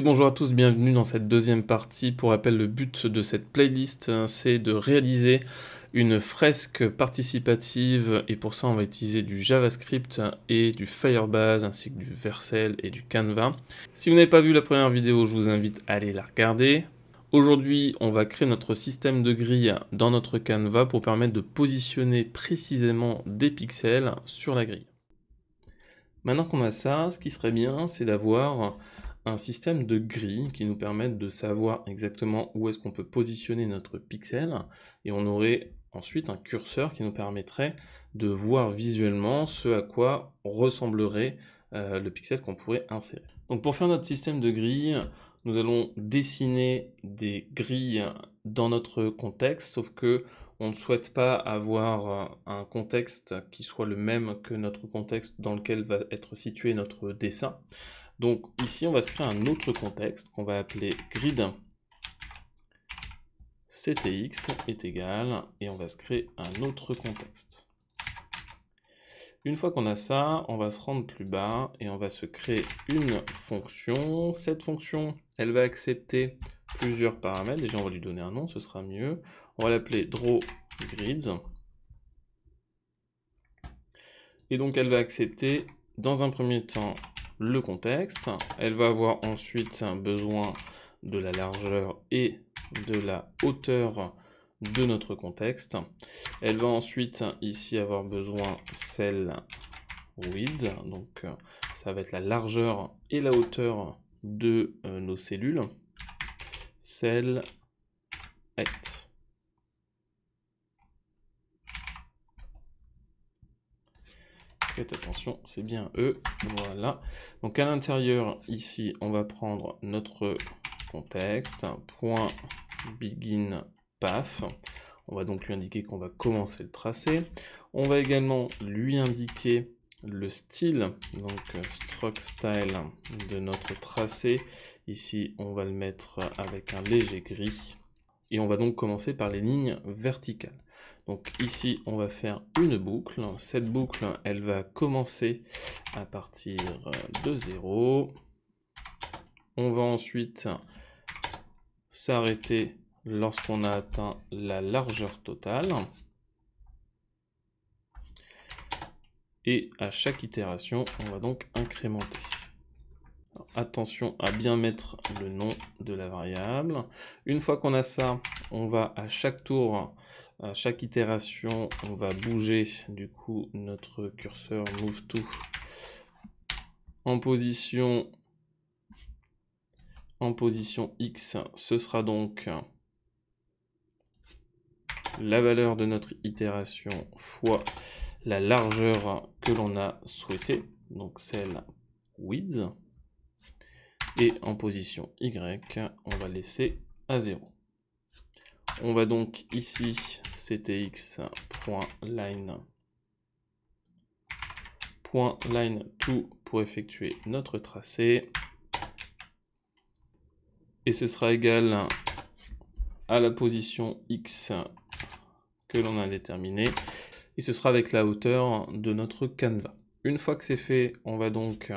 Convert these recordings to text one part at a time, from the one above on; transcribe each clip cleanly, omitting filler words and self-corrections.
Et bonjour à tous, bienvenue dans cette deuxième partie. Pour rappel, le but de cette playlist, c'est de réaliser une fresque participative et pour ça on va utiliser du JavaScript et du Firebase ainsi que du Vercel et du Canva. Si vous n'avez pas vu la première vidéo, je vous invite à aller la regarder. Aujourd'hui, on va créer notre système de grille dans notre Canva pour permettre de positionner précisément des pixels sur la grille. Maintenant qu'on a ça, ce qui serait bien, c'est d'avoir un système de grilles qui nous permette de savoir exactement où est-ce qu'on peut positionner notre pixel, et on aurait ensuite un curseur qui nous permettrait de voir visuellement ce à quoi ressemblerait le pixel qu'on pourrait insérer. Donc pour faire notre système de grilles, nous allons dessiner des grilles dans notre contexte, sauf que on ne souhaite pas avoir un contexte qui soit le même que notre contexte dans lequel va être situé notre dessin. Donc ici, on va se créer un autre contexte qu'on va appeler grid ctx est égal, et on va se créer un autre contexte. Une fois qu'on a ça, on va se rendre plus bas et on va se créer une fonction. Cette fonction, elle va accepter plusieurs paramètres. Déjà, on va lui donner un nom, ce sera mieux. On va l'appeler drawGrids. Et donc, elle va accepter, dans un premier temps, le contexte. Elle va avoir ensuite besoin de la largeur et de la hauteur de notre contexte. Elle va ensuite ici avoir besoin cell width, donc ça va être la largeur et la hauteur de nos cellules. Cell height. Faites attention, c'est bien E. Voilà. Donc à l'intérieur, ici, on va prendre notre contexte, point begin path. On va donc lui indiquer qu'on va commencer le tracé. On va également lui indiquer le style, donc stroke style de notre tracé. Ici, on va le mettre avec un léger gris. Et on va donc commencer par les lignes verticales. Donc ici, on va faire une boucle. Cette boucle, elle va commencer à partir de 0. On va ensuite s'arrêter lorsqu'on a atteint la largeur totale. Et à chaque itération, on va donc incrémenter. Alors, attention à bien mettre le nom de la variable. Une fois qu'on a ça, on va à chaque tour, à chaque itération, on va bouger du coup notre curseur move to en position X. Ce sera donc la valeur de notre itération fois la largeur que l'on a souhaité, donc celle width. Et en position Y, on va laisser à 0. On va donc ici ctx.line to pour effectuer notre tracé. Et ce sera égal à la position X que l'on a déterminée. Et ce sera avec la hauteur de notre canevas. Une fois que c'est fait, on va donc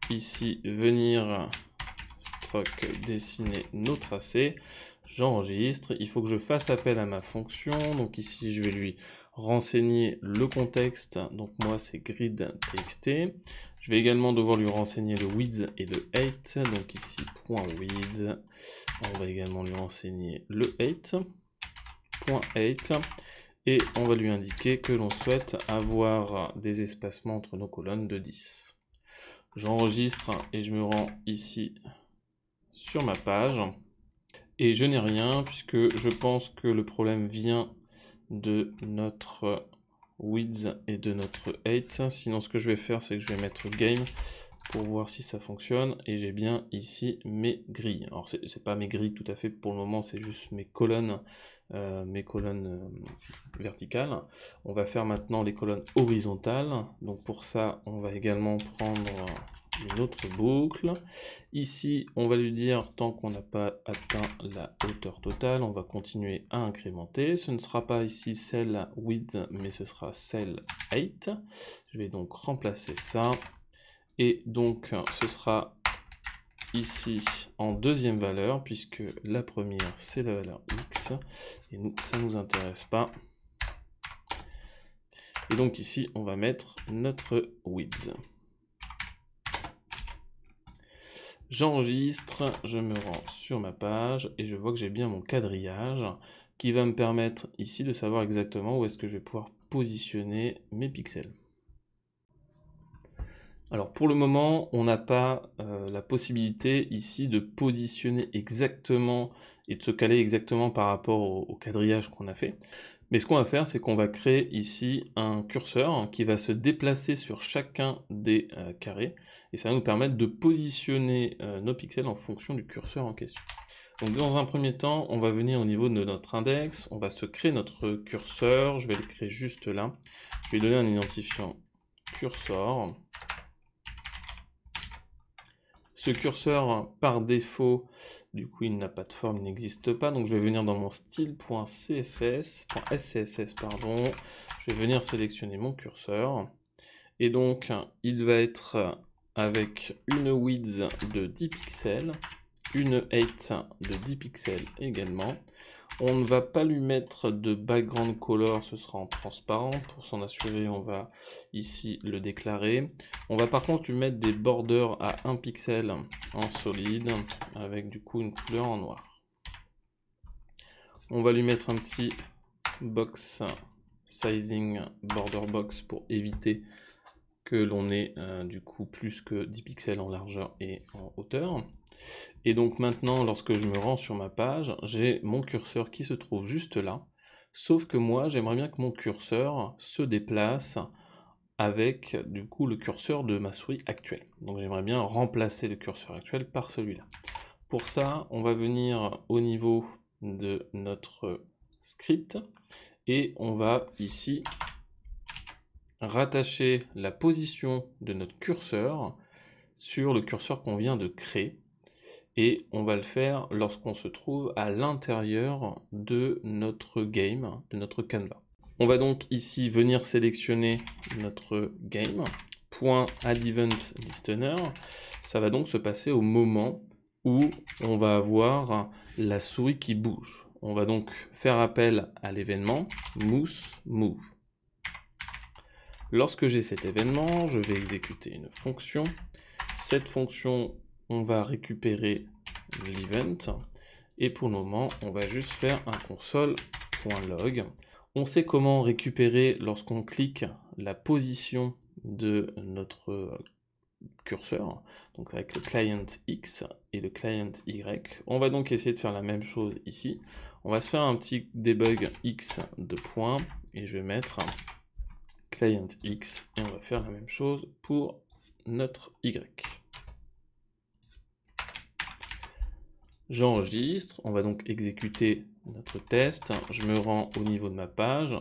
ici venir stroke dessiner nos tracés. J'enregistre, il faut que je fasse appel à ma fonction, donc ici je vais lui renseigner le contexte, donc moi c'est grid.txt. Je vais également devoir lui renseigner le width et le height, donc ici .width. On va également lui renseigner le height, .height. Et on va lui indiquer que l'on souhaite avoir des espacements entre nos colonnes de 10. J'enregistre et je me rends ici sur ma page. Et je n'ai rien puisque je pense que le problème vient de notre width et de notre height. Sinon ce que je vais faire, c'est que je vais mettre game pour voir si ça fonctionne. Et j'ai bien ici mes grilles. Alors c'est pas mes grilles tout à fait pour le moment, c'est juste mes colonnes verticales. On va faire maintenant les colonnes horizontales. Donc pour ça, on va également prendre une autre boucle. Ici, on va lui dire, tant qu'on n'a pas atteint la hauteur totale, on va continuer à incrémenter. Ce ne sera pas ici cell width, mais ce sera cell height. Je vais donc remplacer ça. Et donc, ce sera ici en deuxième valeur, puisque la première c'est la valeur x, et nous ça ne nous intéresse pas. Et donc ici on va mettre notre width. J'enregistre, je me rends sur ma page et je vois que j'ai bien mon quadrillage qui va me permettre ici de savoir exactement où est-ce que je vais pouvoir positionner mes pixels. Alors pour le moment, on n'a pas la possibilité ici de positionner exactement et de se caler exactement par rapport au quadrillage qu'on a fait. Mais ce qu'on va faire, c'est qu'on va créer ici un curseur qui va se déplacer sur chacun des carrés. Et ça va nous permettre de positionner nos pixels en fonction du curseur en question. Donc dans un premier temps, on va venir au niveau de notre index, on va se créer notre curseur, je vais le créer juste là. Je vais lui donner un identifiant cursor. Ce curseur, par défaut, du coup, il n'a pas de forme, il n'existe pas. Donc, je vais venir dans mon style.css, pardon. Je vais venir sélectionner mon curseur. Et donc, il va être avec une width de 10 pixels, une height de 10 pixels également. On ne va pas lui mettre de background color, ce sera en transparent. Pour s'en assurer, on va ici le déclarer. On va par contre lui mettre des borders à 1 pixel en solide, avec du coup une couleur en noir. On va lui mettre un petit box sizing border box pour éviter que l'on ait du coup plus que 10 pixels en largeur et en hauteur. Et donc maintenant, lorsque je me rends sur ma page, j'ai mon curseur qui se trouve juste là, sauf que moi, j'aimerais bien que mon curseur se déplace avec du coup le curseur de ma souris actuelle. Donc j'aimerais bien remplacer le curseur actuel par celui-là. Pour ça, on va venir au niveau de notre script et on va ici rattacher la position de notre curseur sur le curseur qu'on vient de créer. Et on va le faire lorsqu'on se trouve à l'intérieur de notre game, de notre canevas. On va donc ici venir sélectionner notre game, .addEventListener. Ça va donc se passer au moment où on va avoir la souris qui bouge. On va donc faire appel à l'événement mouseMove. Lorsque j'ai cet événement, je vais exécuter une fonction. Cette fonction, on va récupérer l'event. Et pour le moment, on va juste faire un console.log. On sait comment récupérer lorsqu'on clique la position de notre curseur, donc avec le client X et le client Y. On va donc essayer de faire la même chose ici. On va se faire un petit debug X de points et je vais mettre client X et on va faire la même chose pour notre Y. J'enregistre, on va donc exécuter notre test, je me rends au niveau de ma page,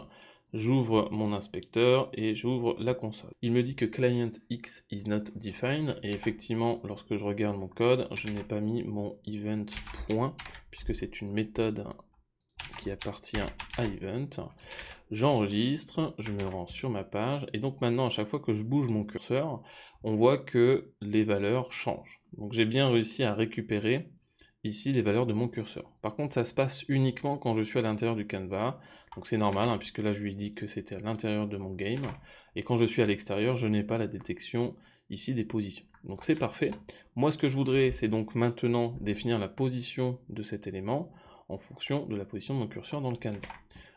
j'ouvre mon inspecteur et j'ouvre la console. Il me dit que client X is not defined et effectivement lorsque je regarde mon code, je n'ai pas mis mon event point puisque c'est une méthode qui appartient à event. J'enregistre, je me rends sur ma page et donc maintenant à chaque fois que je bouge mon curseur, on voit que les valeurs changent. Donc j'ai bien réussi à récupérer ici les valeurs de mon curseur. Par contre, ça se passe uniquement quand je suis à l'intérieur du canevas, donc c'est normal, hein, puisque là je lui ai dit que c'était à l'intérieur de mon game, et quand je suis à l'extérieur, je n'ai pas la détection ici des positions. Donc c'est parfait. Moi, ce que je voudrais, c'est donc maintenant définir la position de cet élément en fonction de la position de mon curseur dans le canevas.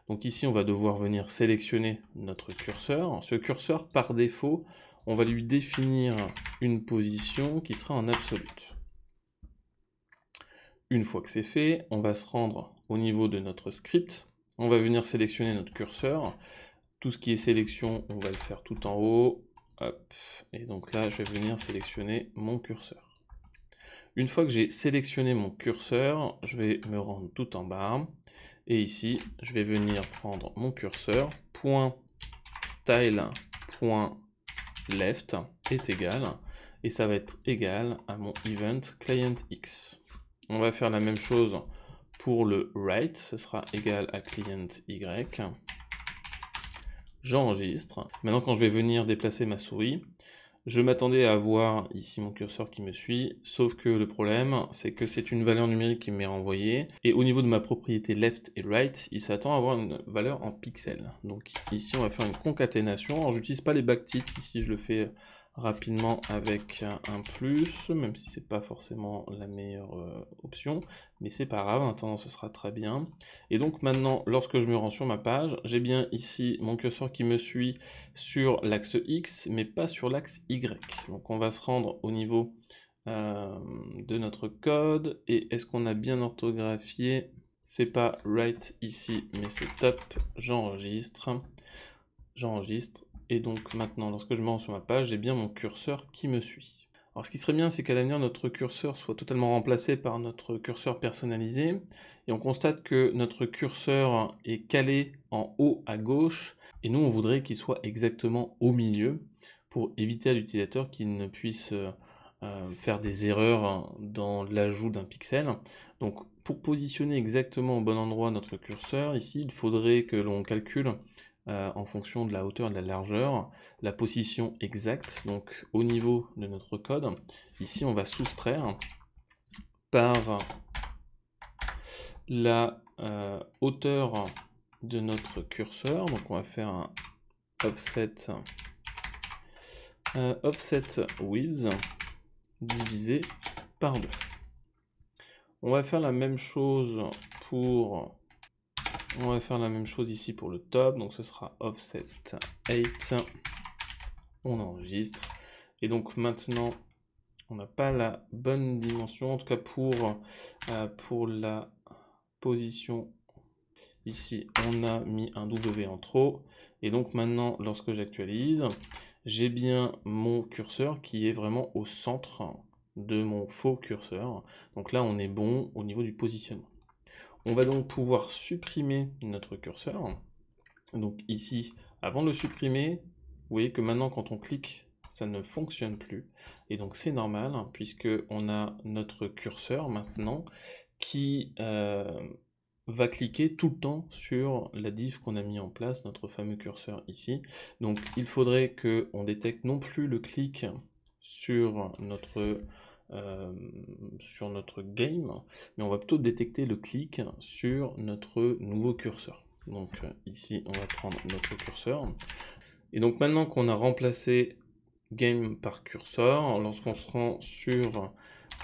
Donc ici, on va devoir venir sélectionner notre curseur. Ce curseur, par défaut, on va lui définir une position qui sera en absolute. Une fois que c'est fait, on va se rendre au niveau de notre script. On va venir sélectionner notre curseur. Tout ce qui est sélection, on va le faire tout en haut. Hop. Et donc là, je vais venir sélectionner mon curseur. Une fois que j'ai sélectionné mon curseur, je vais me rendre tout en bas. Et ici, je vais venir prendre mon curseur. .style.left est égal. Et ça va être égal à mon event client X. On va faire la même chose pour le right, ce sera égal à client Y. J'enregistre. Maintenant, quand je vais venir déplacer ma souris, Je m'attendais à avoir ici mon curseur qui me suit, sauf que le problème, c'est que c'est une valeur numérique qui m'est renvoyée, et au niveau de ma propriété left et right, il s'attend à avoir une valeur en pixels. Donc ici, on va faire une concaténation. Alors, j'utilise pas les backticks, ici je le fais rapidement avec un plus, même si c'est pas forcément la meilleure option, mais c'est pas grave, en attendant ce sera très bien. Et donc maintenant, lorsque je me rends sur ma page, j'ai bien ici mon curseur qui me suit sur l'axe X, mais pas sur l'axe Y. Donc on va se rendre au niveau de notre code, et est-ce qu'on a bien orthographié? C'est pas right ici, mais c'est top, j'enregistre, et donc maintenant, lorsque je me rends sur ma page, j'ai bien mon curseur qui me suit. Alors ce qui serait bien, c'est qu'à l'avenir, notre curseur soit totalement remplacé par notre curseur personnalisé, et on constate que notre curseur est calé en haut à gauche, et nous on voudrait qu'il soit exactement au milieu, pour éviter à l'utilisateur qu'il ne puisse faire des erreurs dans l'ajout d'un pixel. Donc pour positionner exactement au bon endroit notre curseur, ici il faudrait que l'on calcule en fonction de la hauteur et de la largeur, la position exacte, donc au niveau de notre code. Ici, on va soustraire par la hauteur de notre curseur, donc on va faire un offset width divisé par 2. On va faire la même chose ici pour le top, donc ce sera offset 8. On enregistre. Et donc maintenant, on n'a pas la bonne dimension, en tout cas pour la position. Ici, on a mis un W en trop. Et donc maintenant, lorsque j'actualise, j'ai bien mon curseur qui est vraiment au centre de mon faux curseur. Donc là, on est bon au niveau du positionnement. On va donc pouvoir supprimer notre curseur. Donc ici, avant de le supprimer, vous voyez que maintenant, quand on clique, ça ne fonctionne plus. Et donc c'est normal, hein, puisque on a notre curseur maintenant qui va cliquer tout le temps sur la div qu'on a mis en place, notre fameux curseur ici. Donc il faudrait qu'on détecte non plus le clic sur notre game, mais on va plutôt détecter le clic sur notre nouveau curseur. Donc ici, on va prendre notre curseur. Et donc maintenant qu'on a remplacé game par curseur, lorsqu'on se rend sur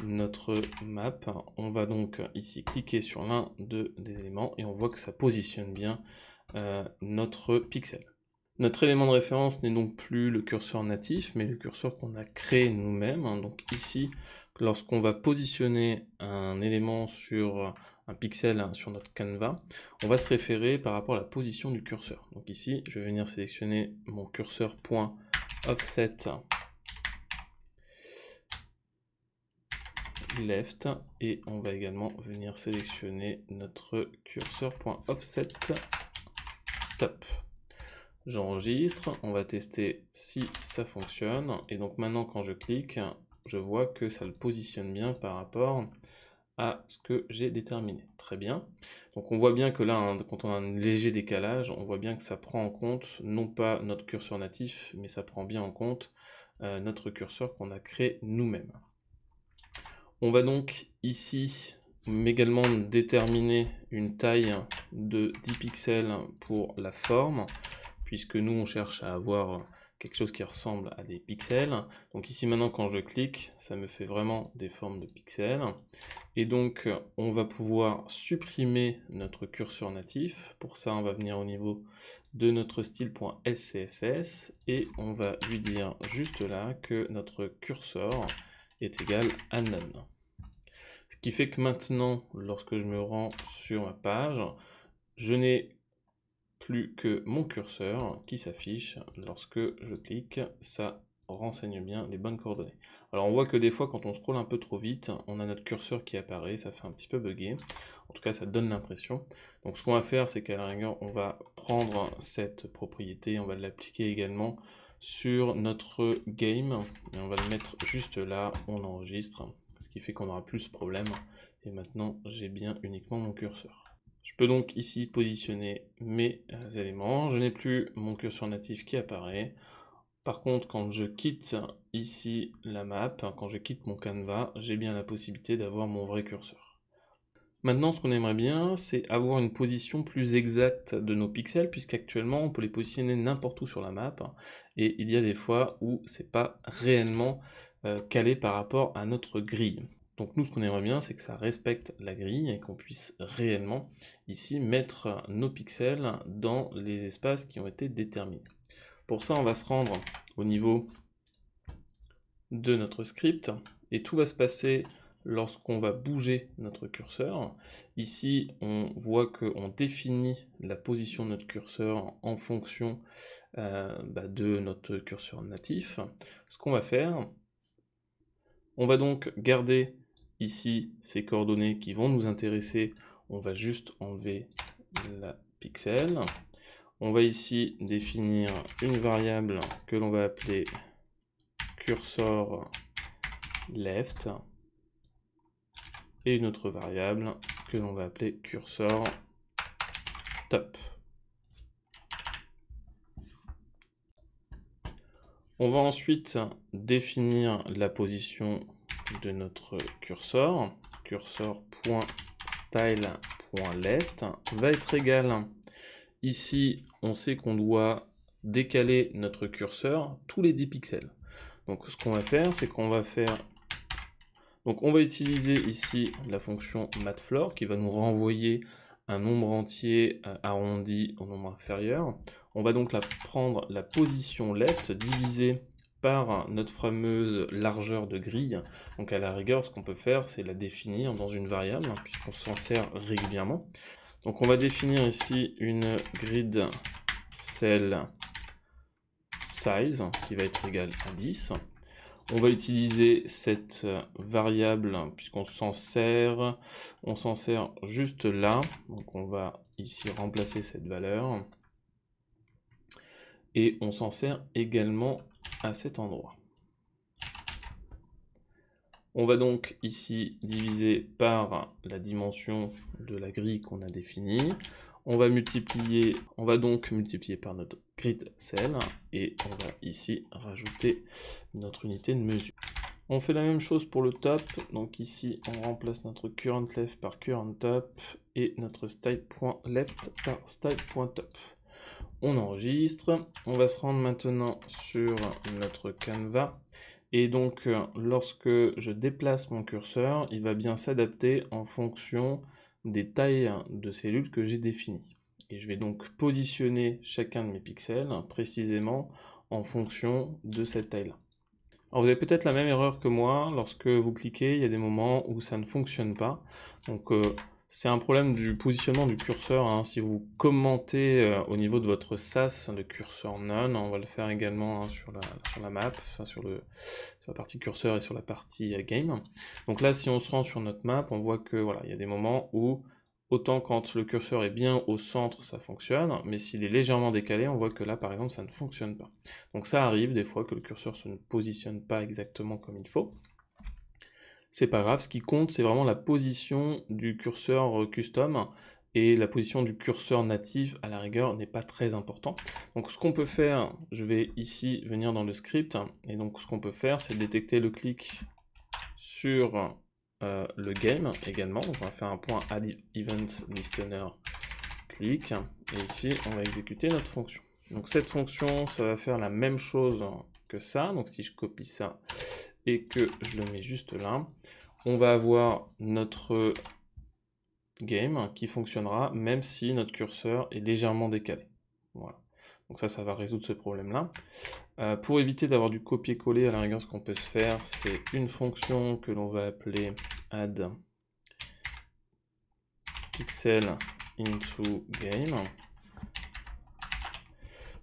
notre map, on va donc ici cliquer sur l'un des éléments et on voit que ça positionne bien notre pixel. Notre élément de référence n'est donc plus le curseur natif, mais le curseur qu'on a créé nous-mêmes. Donc ici, lorsqu'on va positionner un élément sur un pixel sur notre canevas, on va se référer par rapport à la position du curseur. Donc ici, je vais venir sélectionner mon curseur .offset left, et on va également venir sélectionner notre curseur .offset top. J'enregistre, on va tester si ça fonctionne, et donc maintenant quand je clique, je vois que ça le positionne bien par rapport à ce que j'ai déterminé. Très bien. Donc on voit bien que là, hein, quand on a un léger décalage, on voit bien que ça prend en compte non pas notre curseur natif, mais ça prend bien en compte notre curseur qu'on a créé nous-mêmes. On va donc ici également déterminer une taille de 10 pixels pour la forme, puisque nous on cherche à avoir quelque chose qui ressemble à des pixels. Donc ici maintenant quand je clique, ça me fait vraiment des formes de pixels. Et donc on va pouvoir supprimer notre curseur natif. Pour ça on va venir au niveau de notre style.scss et on va lui dire juste là que notre curseur est égal à none. Ce qui fait que maintenant, lorsque je me rends sur ma page, je n'ai plus que mon curseur qui s'affiche. Lorsque je clique, ça renseigne bien les bonnes coordonnées. Alors on voit que des fois quand on scrolle un peu trop vite, on a notre curseur qui apparaît, ça fait un petit peu bugger. En tout cas ça donne l'impression. Donc ce qu'on va faire, c'est qu'à la rigueur, on va prendre cette propriété, on va l'appliquer également sur notre game, et on va le mettre juste là, on enregistre, ce qui fait qu'on n'aura plus ce problème. Et maintenant j'ai bien uniquement mon curseur. Je peux donc ici positionner mes éléments, je n'ai plus mon curseur natif qui apparaît. Par contre, quand je quitte ici la map, quand je quitte mon canevas, j'ai bien la possibilité d'avoir mon vrai curseur. Maintenant, ce qu'on aimerait bien, c'est avoir une position plus exacte de nos pixels, puisqu'actuellement, on peut les positionner n'importe où sur la map, et il y a des fois où c'est pas réellement calé par rapport à notre grille. Donc nous, ce qu'on aimerait bien, c'est que ça respecte la grille, et qu'on puisse réellement, ici, mettre nos pixels dans les espaces qui ont été déterminés. Pour ça, on va se rendre au niveau de notre script, et tout va se passer lorsqu'on va bouger notre curseur. Ici, on voit qu'on définit la position de notre curseur en fonction de notre curseur natif. Ce qu'on va faire, on va donc garder ici ces coordonnées qui vont nous intéresser. On va juste enlever la pixel. On va ici définir une variable que l'on va appeler cursor left et une autre variable que l'on va appeler cursor top. On va ensuite définir la position de notre cursor. Cursor.style.left va être égal. Ici, on sait qu'on doit décaler notre curseur tous les 10 pixels. Donc ce qu'on va faire, c'est qu'on va faire... Donc on va utiliser ici la fonction matfloor qui va nous renvoyer un nombre entier arrondi au nombre inférieur. On va donc prendre la position left divisée par notre fameuse largeur de grille. Donc à la rigueur, ce qu'on peut faire, c'est la définir dans une variable, puisqu'on s'en sert régulièrement. Donc on va définir ici une grid cell size qui va être égale à 10. On va utiliser cette variable puisqu'on s'en sert juste là. Donc on va ici remplacer cette valeur. Et on s'en sert également à cet endroit. On va donc ici diviser par la dimension de la grille qu'on a définie. On va donc multiplier par notre grid cell et on va ici rajouter notre unité de mesure. On fait la même chose pour le top, donc ici on remplace notre current left par current top et notre style.left par style.top. On enregistre, on va se rendre maintenant sur notre canevas et donc lorsque je déplace mon curseur, il va bien s'adapter en fonction des tailles de cellules que j'ai définies. Et je vais donc positionner chacun de mes pixels précisément en fonction de cette taille-là. Alors vous avez peut-être la même erreur que moi, lorsque vous cliquez, il y a des moments où ça ne fonctionne pas. Donc c'est un problème du positionnement du curseur, hein. Si vous commentez au niveau de votre sas le curseur none, on va le faire également sur la map, enfin sur la partie curseur et sur la partie game. Donc là, si on se rend sur notre map, on voit que voilà, il y a des moments où autant quand le curseur est bien au centre, ça fonctionne, mais s'il est légèrement décalé, on voit que là, par exemple, ça ne fonctionne pas. Donc ça arrive des fois que le curseur ne positionne pas exactement comme il faut. C'est pas grave, ce qui compte, c'est vraiment la position du curseur custom, et la position du curseur natif, à la rigueur, n'est pas très important. Donc ce qu'on peut faire, je vais ici venir dans le script, et donc ce qu'on peut faire, c'est détecter le clic sur le game également. Donc on va faire un point add event listener click, et ici on va exécuter notre fonction. Donc cette fonction, ça va faire la même chose que ça. Donc si je copie ça et que je le mets juste là, on va avoir notre game qui fonctionnera même si notre curseur est légèrement décalé. Voilà. Donc ça va résoudre ce problème-là. Pour éviter d'avoir du copier-coller, à la rigueur, ce qu'on peut se faire, c'est une fonction que l'on va appeler add pixel into game.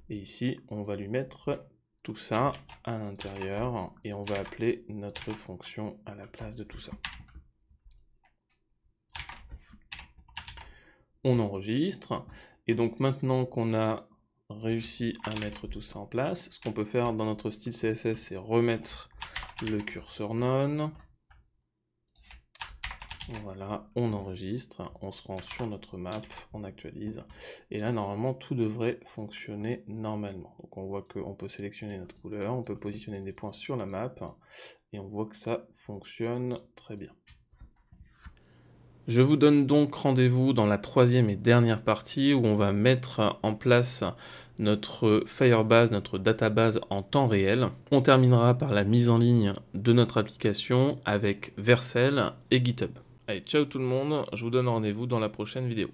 Et ici, on va lui mettre tout ça à l'intérieur et on va appeler notre fonction à la place de tout ça. On enregistre, et donc maintenant qu'on a réussi à mettre tout ça en place, ce qu'on peut faire dans notre style CSS, c'est remettre le curseur none, Voilà, on enregistre, on se rend sur notre map, on actualise, et là normalement tout devrait fonctionner normalement. Donc on voit qu'on peut sélectionner notre couleur, on peut positionner des points sur la map, et on voit que ça fonctionne très bien. Je vous donne donc rendez-vous dans la troisième et dernière partie où on va mettre en place notre Firebase, notre database en temps réel. On terminera par la mise en ligne de notre application avec Vercel et GitHub. Allez, ciao tout le monde, je vous donne rendez-vous dans la prochaine vidéo.